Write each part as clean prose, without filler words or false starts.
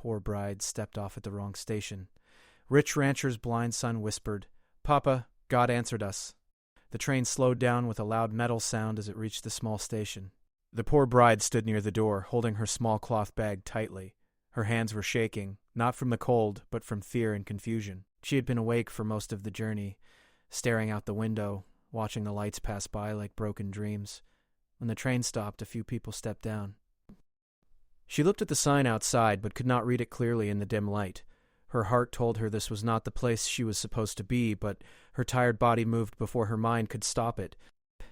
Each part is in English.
poor bride stepped off at the wrong station. Rich rancher's blind son whispered, "Papa, God answered us." The train slowed down with a loud metal sound as it reached the small station. The poor bride stood near the door, holding her small cloth bag tightly. Her hands were shaking, not from the cold, but from fear and confusion. She had been awake for most of the journey, staring out the window, watching the lights pass by like broken dreams. When the train stopped, a few people stepped down. She looked at the sign outside, but could not read it clearly in the dim light. Her heart told her this was not the place she was supposed to be, but her tired body moved before her mind could stop it.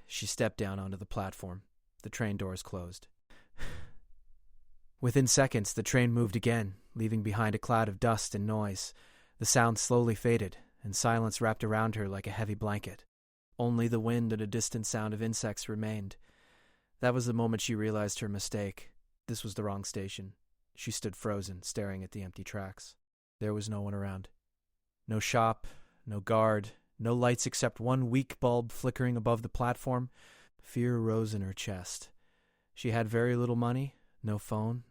She stepped down onto the platform. The train doors closed. Within seconds, the train moved again, leaving behind a cloud of dust and noise. The sound slowly faded, and silence wrapped around her like a heavy blanket. Only the wind and a distant sound of insects remained. That was the moment she realized her mistake. This was the wrong station. She stood frozen, staring at the empty tracks. There was no one around. No shop, no guard, no lights except one weak bulb flickering above the platform. Fear rose in her chest. She had very little money, no phone,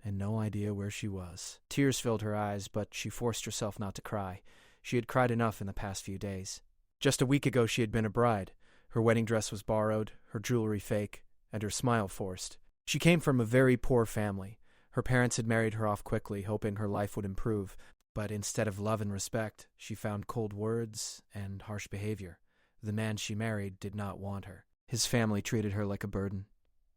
and no idea where she was. Tears filled her eyes, but she forced herself not to cry. She had cried enough in the past few days. Just a week ago she had been a bride. Her wedding dress was borrowed, her jewelry fake, and her smile forced. She came from a very poor family. Her parents had married her off quickly, hoping her life would improve. But instead of love and respect, she found cold words and harsh behavior. The man she married did not want her. His family treated her like a burden.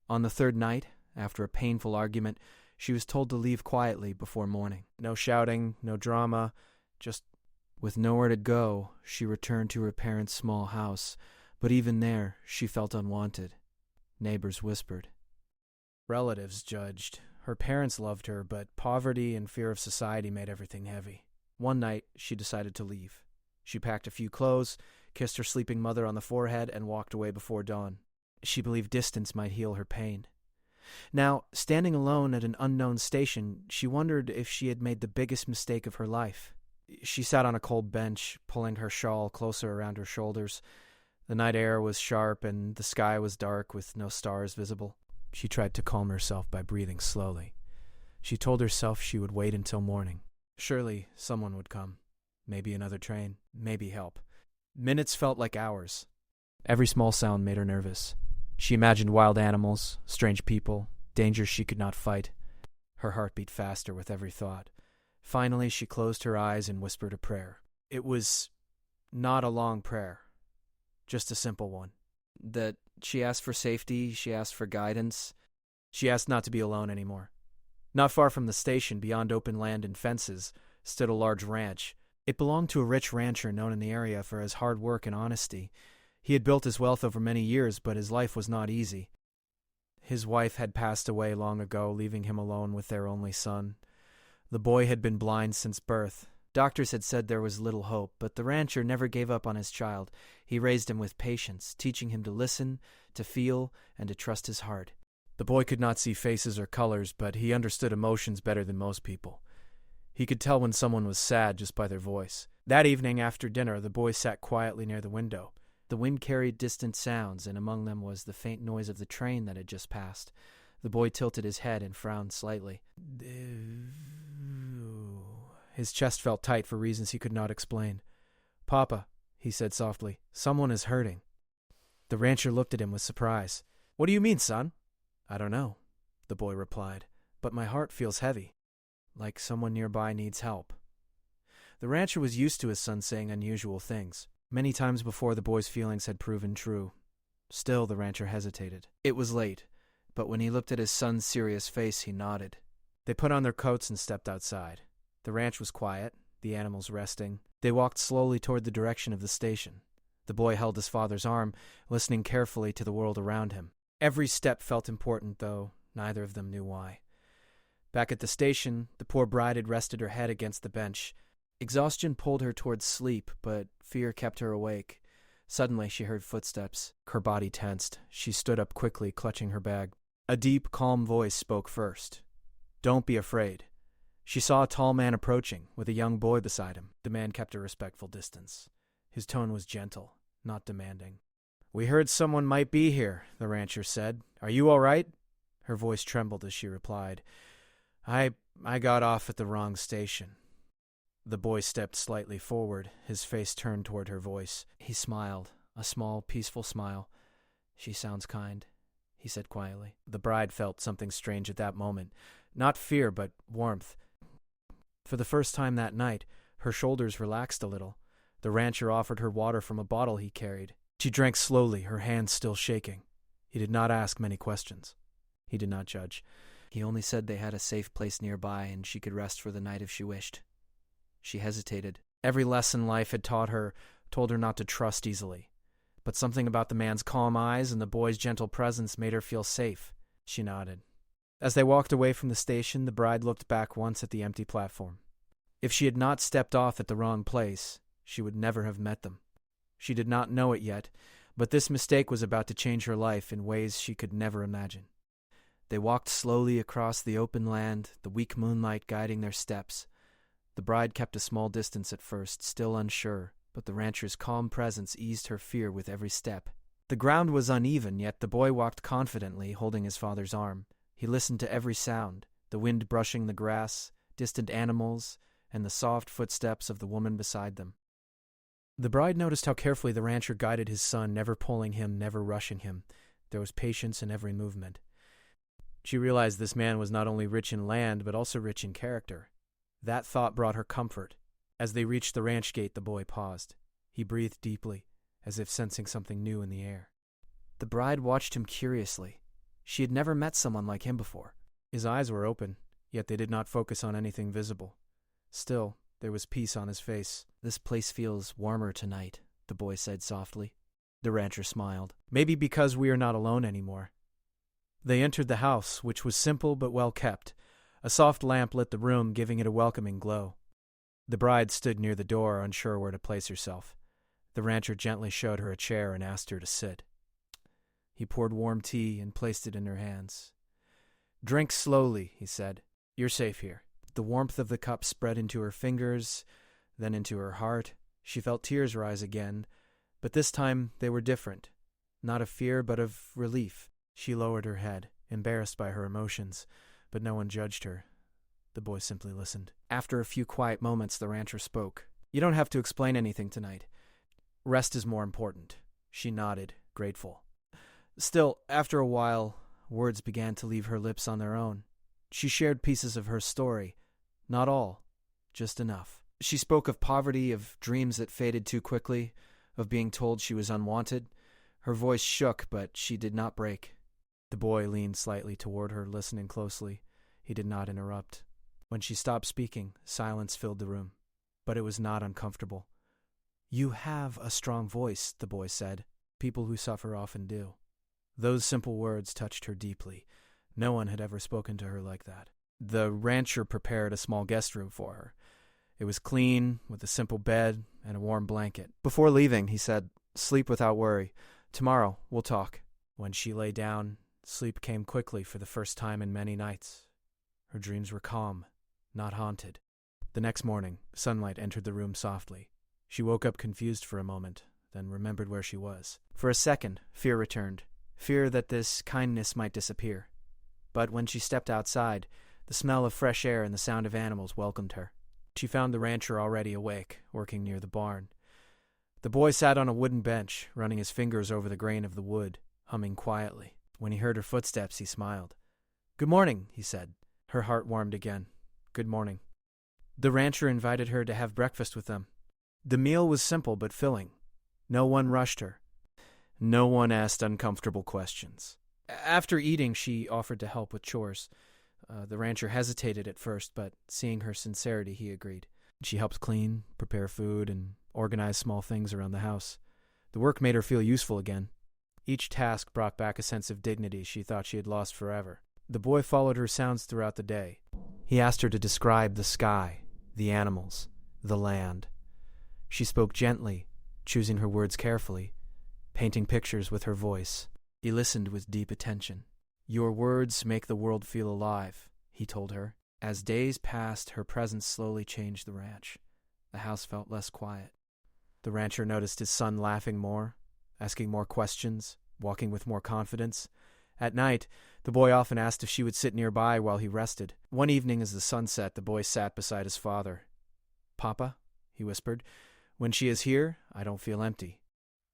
On the third night, after a painful argument, she was told to leave quietly before morning. No shouting, no drama, just with nowhere to go, she returned to her parents' small house. But even there, she felt unwanted. Neighbors whispered. Relatives judged. Her parents loved her, but poverty and fear of society made everything heavy. One night, she decided to leave. She packed a few clothes, kissed her sleeping mother on the forehead, and walked away before dawn. She believed distance might heal her pain. Now, standing alone at an unknown station, she wondered if she had made the biggest mistake of her life. She sat on a cold bench, pulling her shawl closer around her shoulders. The night air was sharp, and the sky was dark with no stars visible. She tried to calm herself by breathing slowly. She told herself she would wait until morning. Surely someone would come. Maybe another train. Maybe help. Minutes felt like hours. Every small sound made her nervous. She imagined wild animals, strange people, dangers she could not fight. Her heart beat faster with every thought. Finally, she closed her eyes and whispered a prayer. It was not a long prayer, just a simple one. That she asked for safety, she asked for guidance. She asked not to be alone anymore. Not far from the station, beyond open land and fences, stood a large ranch. It belonged to a rich rancher known in the area for his hard work and honesty. He had built his wealth over many years, but his life was not easy. His wife had passed away long ago, leaving him alone with their only son. The boy had been blind since birth. Doctors had said there was little hope, but the rancher never gave up on his child. He raised him with patience, teaching him to listen, to feel, and to trust his heart. The boy could not see faces or colors, but he understood emotions better than most people. He could tell when someone was sad just by their voice. That evening after dinner, the boy sat quietly near the window. The wind carried distant sounds, and among them was the faint noise of the train that had just passed. The boy tilted his head and frowned slightly. His chest felt tight for reasons he could not explain. "Papa," he said softly, "someone is hurting." The rancher looked at him with surprise. "What do you mean, son?" "I don't know," the boy replied, "but my heart feels heavy, like someone nearby needs help." The rancher was used to his son saying unusual things. Many times before, the boy's feelings had proven true. Still, the rancher hesitated. It was late, but when he looked at his son's serious face, he nodded. They put on their coats and stepped outside. The ranch was quiet, the animals resting. They walked slowly toward the direction of the station. The boy held his father's arm, listening carefully to the world around him. Every step felt important, though neither of them knew why. Back at the station, the poor bride had rested her head against the bench. Exhaustion pulled her towards sleep, but fear kept her awake. Suddenly, she heard footsteps. Her body tensed. She stood up quickly, clutching her bag. A deep, calm voice spoke first. "Don't be afraid." She saw a tall man approaching, with a young boy beside him. The man kept a respectful distance. His tone was gentle, not demanding. "We heard someone might be here," the rancher said. "Are you all right?" Her voice trembled as she replied, I got off at the wrong station." The boy stepped slightly forward, his face turned toward her voice. He smiled, a small, peaceful smile. "She sounds kind," he said quietly. The bride felt something strange at that moment. Not fear, but warmth. For the first time that night, her shoulders relaxed a little. The rancher offered her water from a bottle he carried. She drank slowly, her hands still shaking. He did not ask many questions. He did not judge. He only said they had a safe place nearby and she could rest for the night if she wished. She hesitated. Every lesson life had taught her told her not to trust easily. But something about the man's calm eyes and the boy's gentle presence made her feel safe. She nodded. As they walked away from the station, the bride looked back once at the empty platform. If she had not stepped off at the wrong place, she would never have met them. She did not know it yet, but this mistake was about to change her life in ways she could never imagine. They walked slowly across the open land, the weak moonlight guiding their steps. The bride kept a small distance at first, still unsure, but the rancher's calm presence eased her fear with every step. The ground was uneven, yet the boy walked confidently, holding his father's arm. He listened to every sound, the wind brushing the grass, distant animals, and the soft footsteps of the woman beside them. The bride noticed how carefully the rancher guided his son, never pulling him, never rushing him. There was patience in every movement. She realized this man was not only rich in land, but also rich in character. That thought brought her comfort. As they reached the ranch gate, the boy paused. He breathed deeply, as if sensing something new in the air. The bride watched him curiously. She had never met someone like him before. His eyes were open, yet they did not focus on anything visible. Still, there was peace on his face. "This place feels warmer tonight," the boy said softly. The rancher smiled. "Maybe because we are not alone anymore." They entered the house, which was simple but well kept. A soft lamp lit the room, giving it a welcoming glow. The bride stood near the door, unsure where to place herself. The rancher gently showed her a chair and asked her to sit. He poured warm tea and placed it in her hands. "Drink slowly," he said. "You're safe here." The warmth of the cup spread into her fingers, then into her heart. She felt tears rise again, but this time they were different. Not of fear, but of relief. She lowered her head, embarrassed by her emotions, but no one judged her. The boy simply listened. After a few quiet moments, the rancher spoke. "You don't have to explain anything tonight. Rest is more important." She nodded, grateful. Still, after a while, words began to leave her lips on their own. She shared pieces of her story. Not all, just enough. She spoke of poverty, of dreams that faded too quickly, of being told she was unwanted. Her voice shook, but she did not break. The boy leaned slightly toward her, listening closely. He did not interrupt. When she stopped speaking, silence filled the room. But it was not uncomfortable. "You have a strong voice," the boy said. "People who suffer often do." Those simple words touched her deeply. No one had ever spoken to her like that. The rancher prepared a small guest room for her. It was clean, with a simple bed and a warm blanket. Before leaving, he said, "Sleep without worry. Tomorrow, we'll talk." When she lay down, sleep came quickly for the first time in many nights. Her dreams were calm, not haunted. The next morning, sunlight entered the room softly. She woke up confused for a moment, then remembered where she was. For a second, fear returned. Fear that this kindness might disappear. But when she stepped outside, the smell of fresh air and the sound of animals welcomed her. She found the rancher already awake, working near the barn. The boy sat on a wooden bench, running his fingers over the grain of the wood, humming quietly. When he heard her footsteps, he smiled. "Good morning," he said. Her heart warmed again. "Good morning." The rancher invited her to have breakfast with them. The meal was simple but filling. No one rushed her. No one asked uncomfortable questions. After eating, she offered to help with chores. The rancher hesitated at first, but seeing her sincerity, he agreed. She helped clean, prepare food, and organize small things around the house. The work made her feel useful again. Each task brought back a sense of dignity she thought she had lost forever. The boy followed her sounds throughout the day. He asked her to describe the sky, the animals, the land. She spoke gently, choosing her words carefully, painting pictures with her voice. He listened with deep attention. "Your words make the world feel alive," he told her. As days passed, her presence slowly changed the ranch. The house felt less quiet. The rancher noticed his son laughing more, asking more questions, walking with more confidence. At night, The boy often asked if she would sit nearby while he rested. One evening as the sun set, the boy sat beside his father. "Papa," he whispered, "when she is here, I don't feel empty."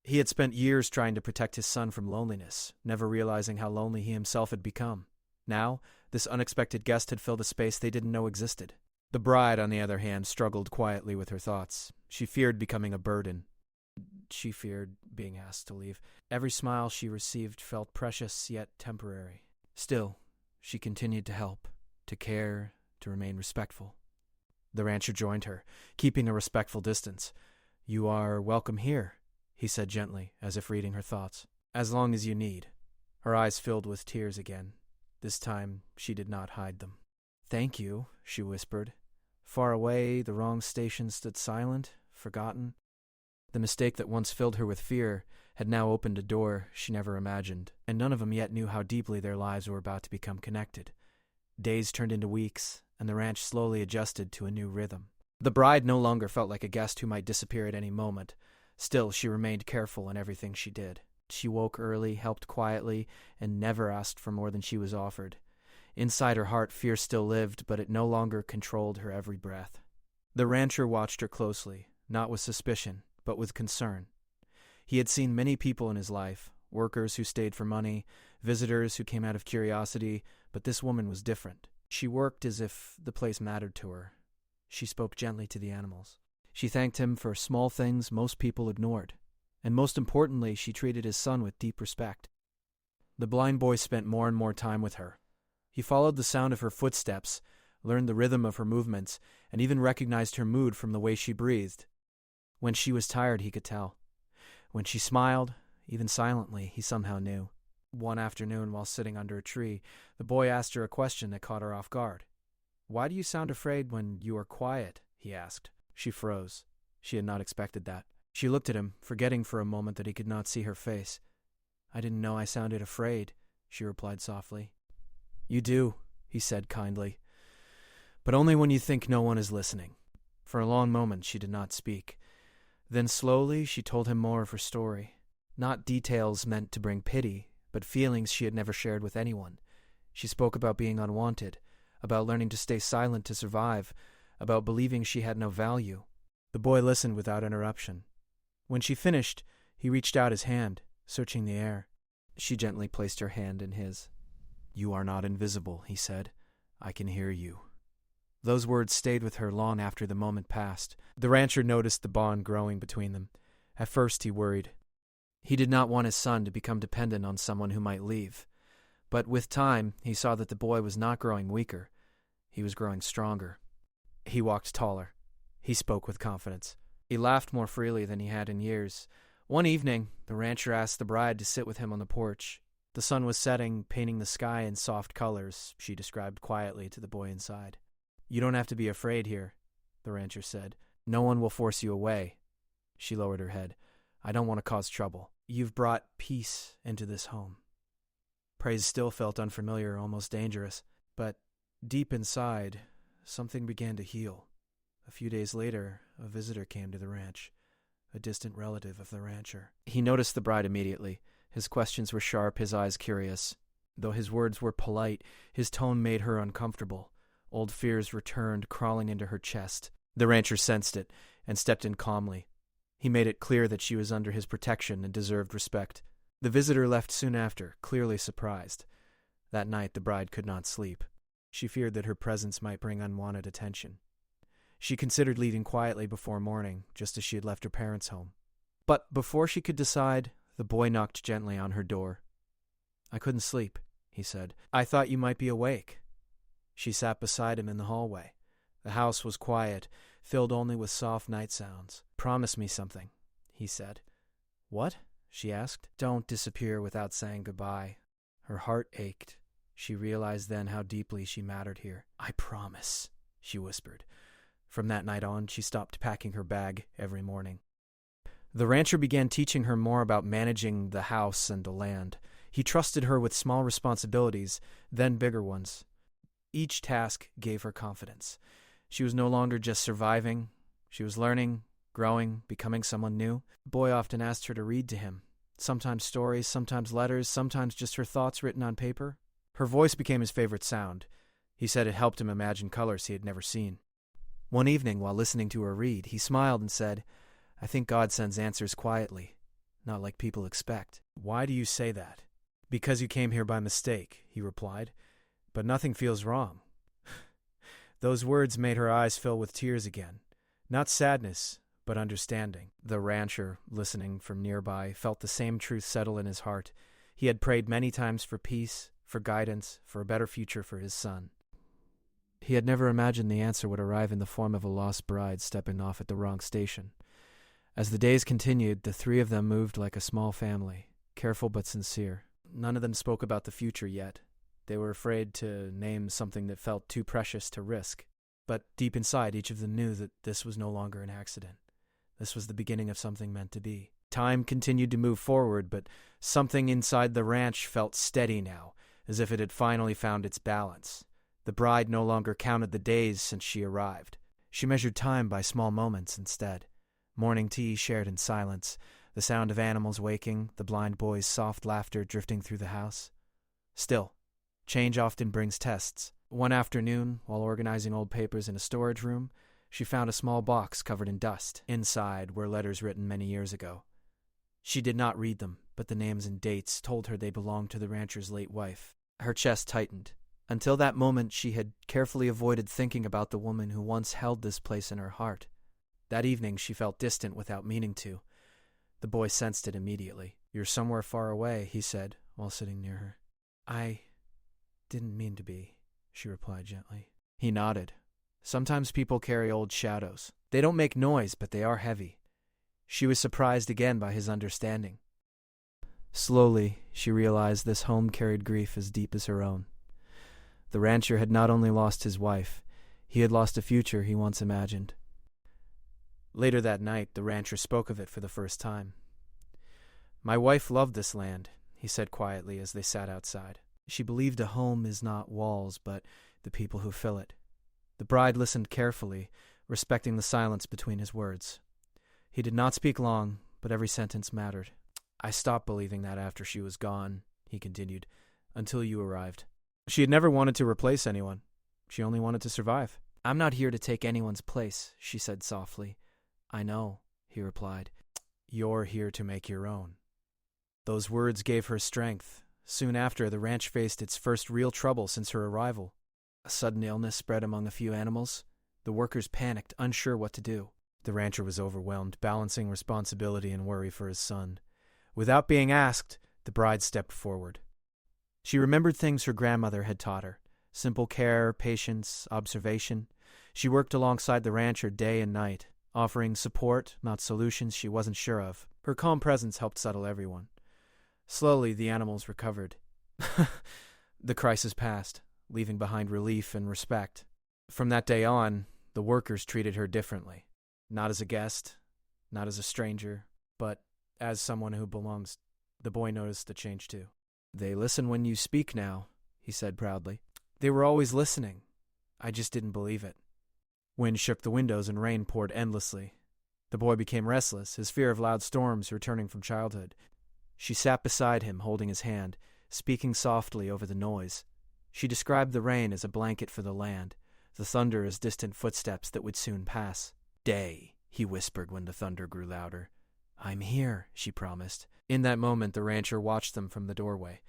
He had spent years trying to protect his son from loneliness, never realizing how lonely he himself had become. Now, this unexpected guest had filled a space they didn't know existed. The bride, on the other hand, struggled quietly with her thoughts. She feared becoming a burden. She feared being asked to leave. Every smile she received felt precious yet temporary. Still, she continued to help, to care, to remain respectful. The rancher joined her, keeping a respectful distance. "You are welcome here," he said gently, as if reading her thoughts. "As long as you need." Her eyes filled with tears again. This time, she did not hide them. "Thank you," she whispered. Far away, the wrong station stood silent, forgotten. The mistake that once filled her with fear had now opened a door she never imagined, and none of them yet knew how deeply their lives were about to become connected. Days turned into weeks, and the ranch slowly adjusted to a new rhythm. The bride no longer felt like a guest who might disappear at any moment. Still, she remained careful in everything she did. She woke early, helped quietly, and never asked for more than she was offered. Inside her heart, fear still lived, but it no longer controlled her every breath. The rancher watched her closely, not with suspicion, but with concern. He had seen many people in his life, workers who stayed for money, visitors who came out of curiosity, but this woman was different. She worked as if the place mattered to her. She spoke gently to the animals. She thanked him for small things most people ignored. And most importantly, she treated his son with deep respect. The blind boy spent more and more time with her. He followed the sound of her footsteps, learned the rhythm of her movements, and even recognized her mood from the way she breathed. When she was tired, he could tell. When she smiled, even silently, he somehow knew. One afternoon, while sitting under a tree, the boy asked her a question that caught her off guard. "Why do you sound afraid when you are quiet?" he asked. She froze. She had not expected that. She looked at him, forgetting for a moment that he could not see her face. "I didn't know I sounded afraid," she replied softly. "You do," he said kindly. "But only when you think no one is listening." For a long moment she did not speak. Then slowly she told him more of her story. Not details meant to bring pity, but feelings she had never shared with anyone. She spoke about being unwanted, about learning to stay silent to survive, about believing she had no value. The boy listened without interruption. When she finished, he reached out his hand, searching the air. She gently placed her hand in his. "You are not invisible," he said. "I can hear you." Those words stayed with her long after the moment passed. The rancher noticed the bond growing between them. At first he worried. He did not want his son to become dependent on someone who might leave. But with time, he saw that the boy was not growing weaker. He was growing stronger. He walked taller. He spoke with confidence. He laughed more freely than he had in years. One evening, the rancher asked the bride to sit with him on the porch. The sun was setting, painting the sky in soft colors, she described quietly to the boy inside. "You don't have to be afraid here," the rancher said. "No one will force you away." She lowered her head. "I don't want to cause trouble. You've brought peace into this home." Praise still felt unfamiliar, almost dangerous. But deep inside, something began to heal. A few days later, a visitor came to the ranch, a distant relative of the rancher. He noticed the bride immediately. His questions were sharp, his eyes curious. Though his words were polite, his tone made her uncomfortable. Old fears returned, crawling into her chest. The rancher sensed it and stepped in calmly. He made it clear that she was under his protection and deserved respect. The visitor left soon after, clearly surprised. That night the bride could not sleep. She feared that her presence might bring unwanted attention. She considered leaving quietly before morning, just as she had left her parents' home. But before she could decide, the boy knocked gently on her door. "I couldn't sleep," he said. "I thought you might be awake." She sat beside him in the hallway. The house was quiet, filled only with soft night sounds. "Promise me something," he said. "What?" she asked. "Don't disappear without saying goodbye." Her heart ached. She realized then how deeply she mattered here. "I promise," she whispered. From that night on, she stopped packing her bag every morning. The rancher began teaching her more about managing the house and the land. He trusted her with small responsibilities, then bigger ones. Each task gave her confidence. She was no longer just surviving. She was learning, growing, becoming someone new. The boy often asked her to read to him. Sometimes stories, sometimes letters, sometimes just her thoughts written on paper. Her voice became his favorite sound. He said it helped him imagine colors he had never seen. One evening, while listening to her read, he smiled and said, "I think God sends answers quietly, not like people expect." "Why do you say that?" "Because you came here by mistake," he replied. "But nothing feels wrong." Those words made her eyes fill with tears again. Not sadness, but understanding. The rancher, listening from nearby, felt the same truth settle in his heart. He had prayed many times for peace, for guidance, for a better future for his son. He had never imagined the answer would arrive in the form of a lost bride stepping off at the wrong station. As the days continued, the three of them moved like a small family, careful but sincere. None of them spoke about the future yet. They were afraid to name something that felt too precious to risk. But deep inside, each of them knew that this was no longer an accident. This was the beginning of something meant to be. Time continued to move forward, but something inside the ranch felt steady now, as if it had finally found its balance. The bride no longer counted the days since she arrived. She measured time by small moments instead. Morning tea shared in silence, the sound of animals waking, the blind boy's soft laughter drifting through the house. Still, change often brings tests. One afternoon, while organizing old papers in a storage room, she found a small box covered in dust. Inside were letters written many years ago. She did not read them, but the names and dates told her they belonged to the rancher's late wife. Her chest tightened. Until that moment, she had carefully avoided thinking about the woman who once held this place in her heart. That evening, she felt distant without meaning to. The boy sensed it immediately. "You're somewhere far away," he said, while sitting near her. "I didn't mean to be," she replied gently. He nodded. Sometimes people carry old shadows. They don't make noise, but they are heavy. She was surprised again by his understanding. Slowly, she realized this home carried grief as deep as her own. The rancher had not only lost his wife, he had lost a future he once imagined. Later that night, the rancher spoke of it for the first time. "My wife loved this land," he said quietly as they sat outside. "She believed a home is not walls, but the people who fill it." The bride listened carefully, respecting the silence between his words. He did not speak long, but every sentence mattered. "I stopped believing that after she was gone," he continued, "until you arrived. She had never wanted to replace anyone. She only wanted to survive." "I'm not here to take anyone's place," she said softly. "I know," he replied. "You're here to make your own." Those words gave her strength. Soon after, the ranch faced its first real trouble since her arrival. A sudden illness spread among a few animals. The workers panicked, unsure what to do. The rancher was overwhelmed, balancing responsibility and worry for his son. Without being asked, the bride stepped forward. She remembered things her grandmother had taught her: simple care, patience, observation. She worked alongside the rancher day and night, offering support, not solutions she wasn't sure of. Her calm presence helped settle everyone. Slowly, the animals recovered. The crisis passed, leaving behind relief and respect. From that day on, the workers treated her differently. Not as a guest, not as a stranger, but as someone who belongs. The boy noticed the change too. "They listen when you speak now," he said proudly. "They were always listening. I just didn't believe it." Wind shook the windows and rain poured endlessly. The boy became restless, his fear of loud storms returning from childhood. She sat beside him, holding his hand, speaking softly over the noise. She described the rain as a blanket for the land, the thunder as distant footsteps that would soon pass. "Day," he whispered when the thunder grew louder. "I'm here," she promised. In that moment, the rancher watched them from the doorway.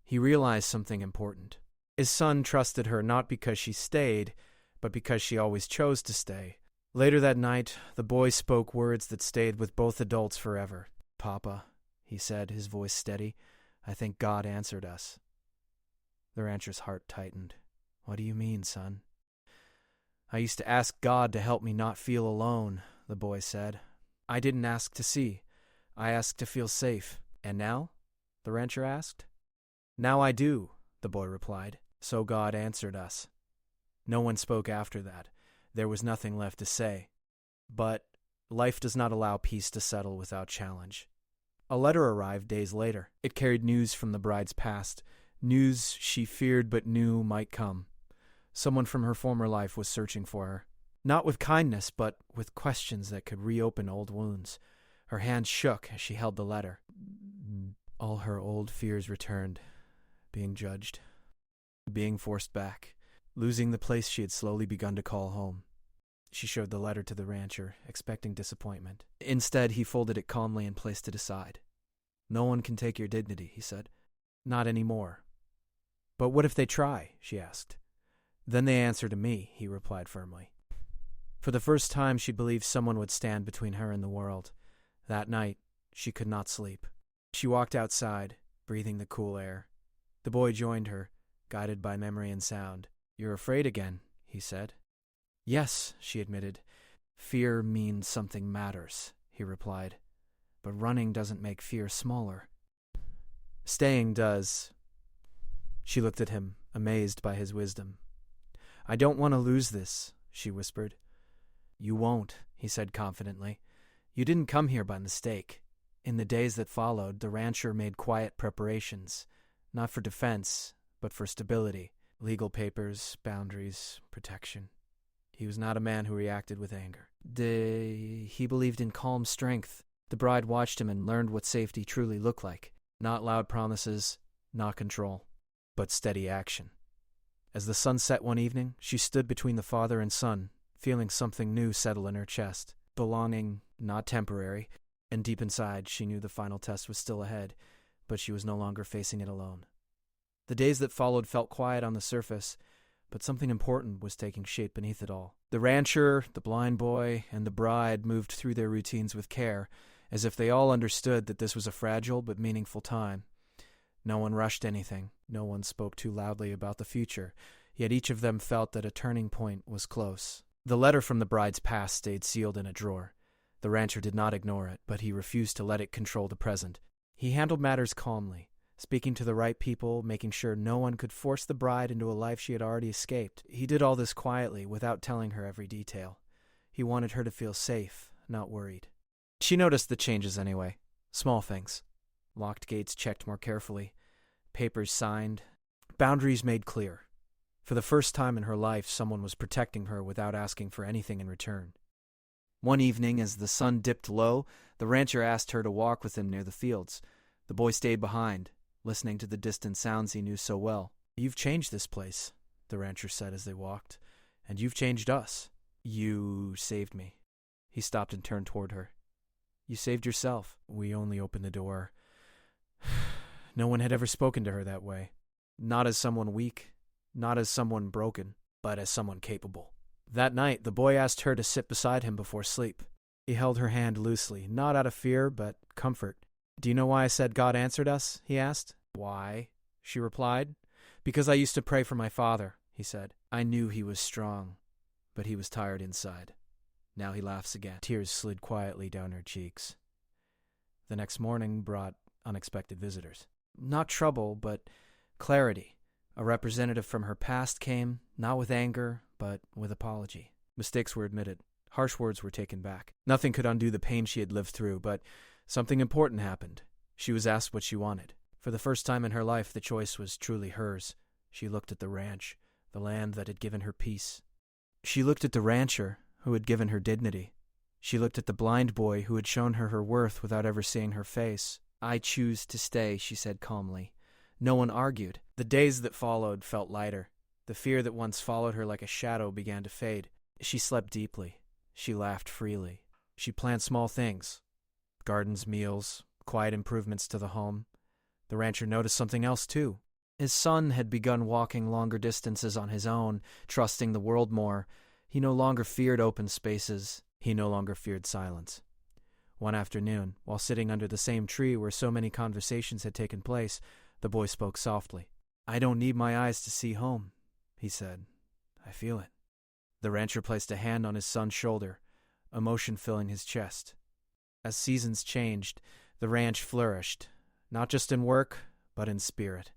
He realized something important. His son trusted her not because she stayed, but because she always chose to stay. Later that night, the boy spoke words that stayed with both adults forever. "Papa," he said, his voice steady, "I think God answered us." The rancher's heart tightened. "What do you mean, son?" "I used to ask God to help me not feel alone," the boy said. "I didn't ask to see. I asked to feel safe." "And now?" the rancher asked. "Now I do," the boy replied. "So God answered us." No one spoke after that. There was nothing left to say. But life does not allow peace to settle without challenge. A letter arrived days later. It carried news from the bride's past, news she feared but knew might come. Someone from her former life was searching for her. Not with kindness, but with questions that could reopen old wounds. Her hand shook as she held the letter. All her old fears returned, being judged. being forced back, losing the place she had slowly begun to call home. She showed the letter to the rancher, expecting disappointment. Instead, he folded it calmly and placed it aside. "No one can take your dignity," he said. "Not anymore." "But what if they try?" she asked. "Then they answer to me," he replied firmly. For the first time, she believed someone would stand between her and the world. That night, she could not sleep. She walked outside, breathing the cool air. The boy joined her, guided by memory and sound. "You're afraid again," he said. "Yes," she admitted. "Fear means something matters," he replied. "But running doesn't make fear smaller. Staying does." She looked at him, amazed by his wisdom. "I don't want to lose this," she whispered. "You won't," he said confidently. "You didn't come here by mistake." In the days that followed, the rancher made quiet preparations, not for defense, but for stability. Legal papers, boundaries, protection. He was not a man who reacted with anger. He believed in calm strength. The bride watched him and learned what safety truly looked like. Not loud promises, not control, but steady action. As the sun set one evening, she stood between the father and son, feeling something new settle in her chest. Belonging, not temporary, and deep inside she knew the final test was still ahead, but she was no longer facing it alone. The days that followed felt quiet on the surface, but something important was taking shape beneath it all. The rancher, the blind boy, and the bride moved through their routines with care, as if they all understood that this was a fragile but meaningful time. No one rushed anything. No one spoke too loudly about the future, yet each of them felt that a turning point was close. The letter from the bride's past stayed sealed in a drawer. The rancher did not ignore it, but he refused to let it control the present. He handled matters calmly, speaking to the right people, making sure no one could force the bride into a life she had already escaped. He did all this quietly, without telling her every detail. He wanted her to feel safe, not worried. She noticed the changes anyway. Small things. Locked gates checked more carefully. Papers signed. Boundaries made clear. For the first time in her life, someone was protecting her without asking for anything in return. One evening, as the sun dipped low, the rancher asked her to walk with him near the fields. The boy stayed behind, listening to the distant sounds he knew so well. "You've changed this place," the rancher said as they walked, "and you've changed us. You saved me." He stopped and turned toward her. "You saved yourself. We only opened the door." No one had ever spoken to her that way. Not as someone weak, not as someone broken, but as someone capable. That night, the boy asked her to sit beside him before sleep. He held her hand loosely, not out of fear, but comfort. "Do you know why I said God answered us?" he asked. "Why?" she replied. "Because I used to pray for my father," he said. "I knew he was strong, but he was tired inside." Now he laughs again. Tears slid quietly down her cheeks. The next morning brought unexpected visitors. Not trouble, but clarity. A representative from her past came, not with anger, but with apology. Mistakes were admitted. Harsh words were taken back. Nothing could undo the pain she had lived through, but something important happened. She was asked what she wanted. For the first time in her life, the choice was truly hers. She looked at the ranch, the land that had given her peace. She looked at the rancher, who had given her dignity. She looked at the blind boy who had shown her worth without ever seeing her face. "I choose to stay," she said calmly. No one argued. The days that followed felt lighter. The fear that once followed her like a shadow began to fade. She slept deeply. She laughed freely. She planned small things. Gardens, meals, quiet improvements to the home. The rancher noticed something else, too. His son had begun walking longer distances on his own, trusting the world more. He no longer feared open spaces. He no longer feared silence. One afternoon, while sitting under the same tree where so many conversations had taken place, the boy spoke softly. "I don't need my eyes to see home," he said. "I feel it." The rancher placed a hand on his son's shoulder, emotion filling his chest. As seasons changed, the ranch flourished, not just in work, but in spirit.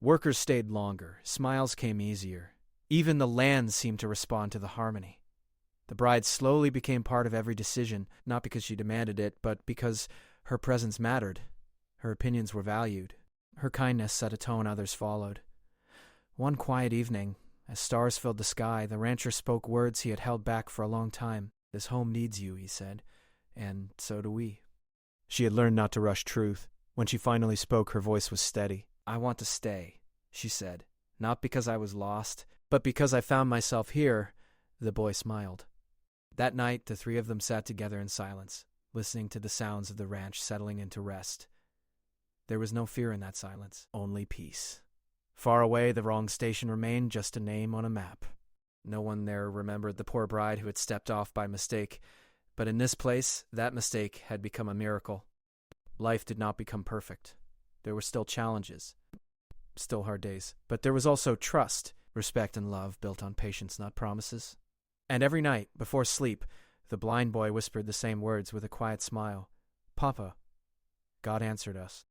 Workers stayed longer, smiles came easier. Even the land seemed to respond to the harmony. The bride slowly became part of every decision, not because she demanded it, but because her presence mattered. Her opinions were valued. Her kindness set a tone others followed. One quiet evening, as stars filled the sky, the rancher spoke words he had held back for a long time. "This home needs you," he said, "and so do we." She had learned not to rush truth. When she finally spoke, her voice was steady. "I want to stay," she said. Not because I was lost, but because I found myself here, the boy smiled. That night, the three of them sat together in silence, listening to the sounds of the ranch settling into rest. There was no fear in that silence, only peace. Far away, the wrong station remained just a name on a map. No one there remembered the poor bride who had stepped off by mistake, but in this place, that mistake had become a miracle. Life did not become perfect. There were still challenges, still hard days, but there was also trust, respect, and love built on patience, not promises. And every night, before sleep, the blind boy whispered the same words with a quiet smile. "Papa." God answered us.